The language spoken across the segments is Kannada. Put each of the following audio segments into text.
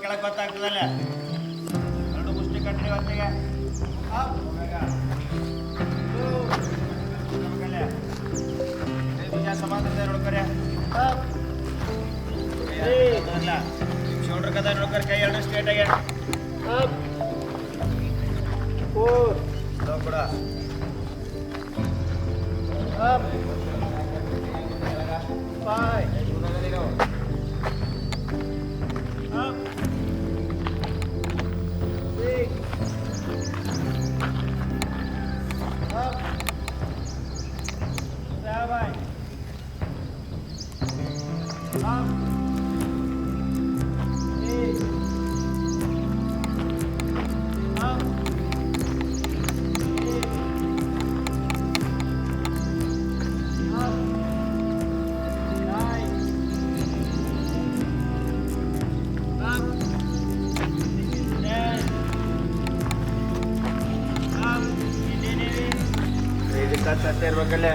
ಕೆಳಗೆ ಗೊತ್ತಾಗ್ತದಲ್ಲ. ಎರಡು ಮುಷ್ಟಿ ಕಟ್ರಿ ಹೊತ್ತಿಗೆ. ಸಮಾಧಾನ ನೋಡ್ಕರೆ. ಶೋಲ್ಡರ್ ಕದ ನೋಡ್ಕರೆ. ಕೈ ಎರಡು ಸ್ಟ್ರೇಟ್ ಆಗಿ ಕೂಡ ಟಚ್ ಅಷ್ಟೇ ಇರ್ಬೇಕಲ್ಲೇ.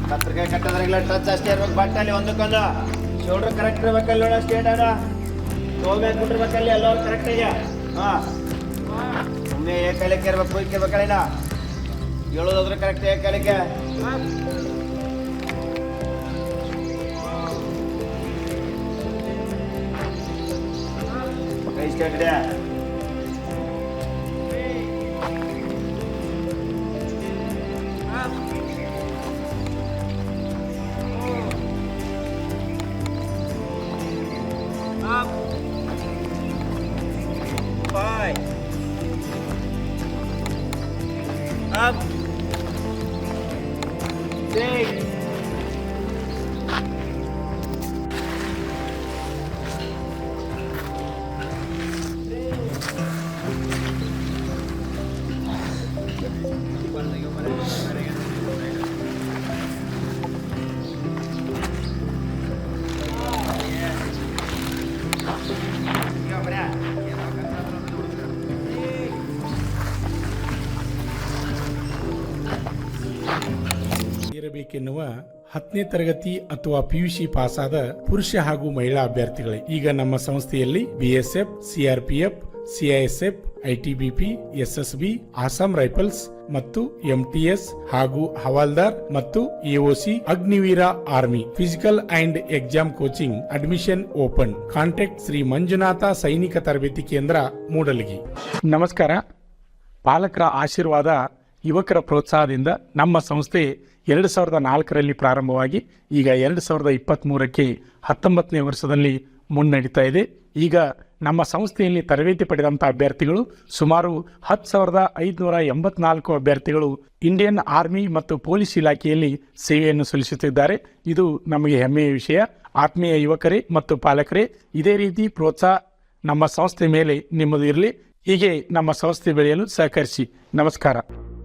ಕತ್ತರಿಕಾಯಿ ಕಟ್ಟೋದ್ರಾಗಲ್ಲ ಟಚ್ ಅಷ್ಟೇ ಇರ್ಬೇಕು. ಬಟ್ಟಲ್ಲಿ ಒಂದಕ್ಕೊಂದು ಶೋಲ್ಡರ್ ಕರೆಕ್ಟ್ ಇರ್ಬೇಕಲ್ಲ. ನೋಡ ಸ್ಟೇಟ್ ಅದ ತೋಬೇಕು ಬಿಟ್ಟಿರ್ಬೇಕಲ್ಲಿ ಎಲ್ಲರೂ ಕರೆಕ್ಟಾಗಿ. ಹಾಂ ಸುಮ್ಮನೆ ಏಕಾಲಿಕೆ ಇರ್ಬೇಕು. ಕುಯ್ಕಿರ್ಬೇಕಲ್ಲ ಹೇಳೋದಾದ್ರೆ ಕರೆಕ್ಟ್ ಏಕಾಲಿಕೆ. ಕೈ ಸ್ಟೇಟ್ ಇದೆ. Up, 6, ಇರಬೇಕೆನ್ನುವ 10ನೇ ತರಗತಿ ಅಥವಾ PUC ಪಾಸಾದ ಪುರುಷ ಹಾಗೂ ಮಹಿಳಾ ಅಭ್ಯರ್ಥಿಗಳೇ ಈಗ ನಮ್ಮ ಸಂಸ್ಥೆಯಲ್ಲಿ BSF, CRPF, CISF, ITBP, SSB, Assam Rifles ಮತ್ತು MTS ಹಾಗೂ ಹವಾಲ್ದಾರ್ ಮತ್ತು AOC Agniveer army physical and exam coaching admission open. Contact Shri Manjunatha Sainika Tarabeti ಕೇಂದ್ರ ಮೂಡಲಗಿ. ನಮಸ್ಕಾರ. ಪಾಲಕರ ಆಶೀರ್ವಾದ, ಯುವಕರ ಪ್ರೋತ್ಸಾಹದಿಂದ ನಮ್ಮ ಸಂಸ್ಥೆ 2004ರಲ್ಲಿ ಪ್ರಾರಂಭವಾಗಿ ಈಗ 2023ಕ್ಕೆ 19ನೇ ವರ್ಷದಲ್ಲಿ ಮುನ್ನಡೀತಾ ಇದೆ. ಈಗ ನಮ್ಮ ಸಂಸ್ಥೆಯಲ್ಲಿ ತರಬೇತಿ ಪಡೆದಂಥ ಅಭ್ಯರ್ಥಿಗಳು ಸುಮಾರು 10,584 ಅಭ್ಯರ್ಥಿಗಳು ಇಂಡಿಯನ್ ಆರ್ಮಿ ಮತ್ತು ಪೊಲೀಸ್ ಇಲಾಖೆಯಲ್ಲಿ ಸೇವೆಯನ್ನು ಸಲ್ಲಿಸುತ್ತಿದ್ದಾರೆ. ಇದು ನಮಗೆ ಹೆಮ್ಮೆಯ ವಿಷಯ. ಆತ್ಮೀಯ ಯುವಕರೇ ಮತ್ತು ಪಾಲಕರೇ, ಇದೇ ರೀತಿ ಪ್ರೋತ್ಸಾಹ ನಮ್ಮ ಸಂಸ್ಥೆ ಮೇಲೆ ನಿಮ್ಮದು ಇರಲಿ. ಹೀಗೆ ನಮ್ಮ ಸಂಸ್ಥೆ ಬೆಳೆಯಲು ಸಹಕರಿಸಿ. ನಮಸ್ಕಾರ.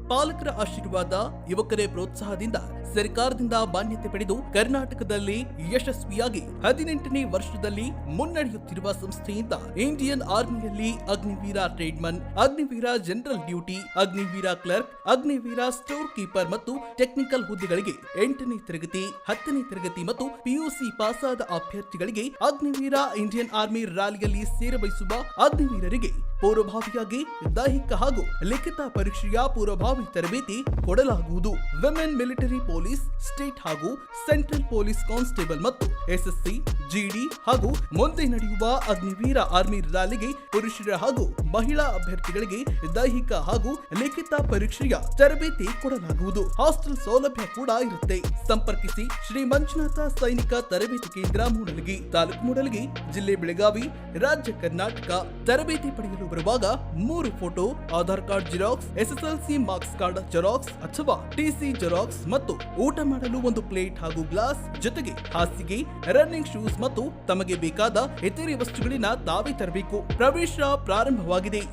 ಪಾಲಕರ ಆಶೀರ್ವಾದ, ಯುವಕರೇ ಪ್ರೋತ್ಸಾಹದಿಂದ ಸರ್ಕಾರದಿಂದ ಮಾನ್ಯತೆ ಪಡೆದು ಕರ್ನಾಟಕದಲ್ಲಿ ಯಶಸ್ವಿಯಾಗಿ 18ನೇ ವರ್ಷದಲ್ಲಿ ಮುನ್ನಡೆಯುತ್ತಿರುವ ಸಂಸ್ಥೆಯಿಂದ ಇಂಡಿಯನ್ ಆರ್ಮಿಯಲ್ಲಿ Agniveer tradesman, Agniveer general duty, Agniveer clerk, Agniveer store keeper ಮತ್ತು ಟೆಕ್ನಿಕಲ್ ಹುದ್ದೆಗಳಿಗೆ 8ನೇ ತರಗತಿ, 10ನೇ ತರಗತಿ ಮತ್ತು PUC ಪಾಸಾದ ಅಭ್ಯರ್ಥಿಗಳಿಗೆ ಅಗ್ನಿವೀರ ಇಂಡಿಯನ್ ಆರ್ಮಿ ರ್ಯಾಲಿಯಲ್ಲಿ ಸೇರಬಯಸುವ ಅಗ್ನಿವೀರರಿಗೆ ಪೂರ್ವಭಾವಿಯಾಗಿ ದೈಹಿಕ ಹಾಗೂ ಲಿಖಿತ ಪರೀಕ್ಷೆಯ ಪೂರ್ವಭಾವಿ ತರಬೇತಿ ಕೊಡಲಾಗುವುದು. ವಿಮೆನ್ ಮಿಲಿಟರಿ ಪೊಲೀಸ್, ಸ್ಟೇಟ್ ಹಾಗೂ ಸೆಂಟ್ರಲ್ ಪೊಲೀಸ್ ಕಾನ್ಸ್ಟೇಬಲ್ ಮತ್ತು SSC, GD ಹಾಗೂ ಮುಂದೆ ನಡೆಯುವ ಅಗ್ನಿವೀರ ಆರ್ಮಿ ರ್ಯಾಲಿಗೆ ಪುರುಷರ ಹಾಗೂ ಮಹಿಳಾ ಅಭ್ಯರ್ಥಿಗಳಿಗೆ ದೈಹಿಕ ಹಾಗೂ ಲಿಖಿತ ಪರೀಕ್ಷೆಯ ತರಬೇತಿ ಕೊಡಲಾಗುವುದು. ಹಾಸ್ಟೆಲ್ ಸೌಲಭ್ಯ ಕೂಡ ಇರುತ್ತೆ. ಸಂಪರ್ಕಿಸಿ ಶ್ರೀ ಮಂಜುನಾಥ ಸೈನಿಕ ತರಬೇತಿ ಕೇಂದ್ರ ಮೂಡಲಗಿ, ತಾಲೂಕು ಮೂಡಲಗಿ, ಜಿಲ್ಲೆ ಬೆಳಗಾವಿ, ರಾಜ್ಯ ಕರ್ನಾಟಕ. ತರಬೇತಿ ಪಡೆಯಲು ಬರುವಾಗ 3 photo, Aadhaar card xerox, SSLC marks card xerox ಅಥವಾ TC ಜೆರಾಕ್ಸ್ ಮತ್ತು ಊಟ ಮಾಡಲು 1 ಪ್ಲೇಟ್ ಹಾಗೂ ಗ್ಲಾಸ್, ಜೊತೆಗೆ ಹಾಸಿಗೆ, ರನ್ನಿಂಗ್ ಶೂಸ್ ಮತ್ತು ತಮಗೆ ಬೇಕಾದ ಇತರೆ ವಸ್ತುಗಳಿನ ತಾವೇ ತರಬೇಕು. ಪ್ರವೇಶ ಪ್ರಾರಂಭವಾಗಿದೆ.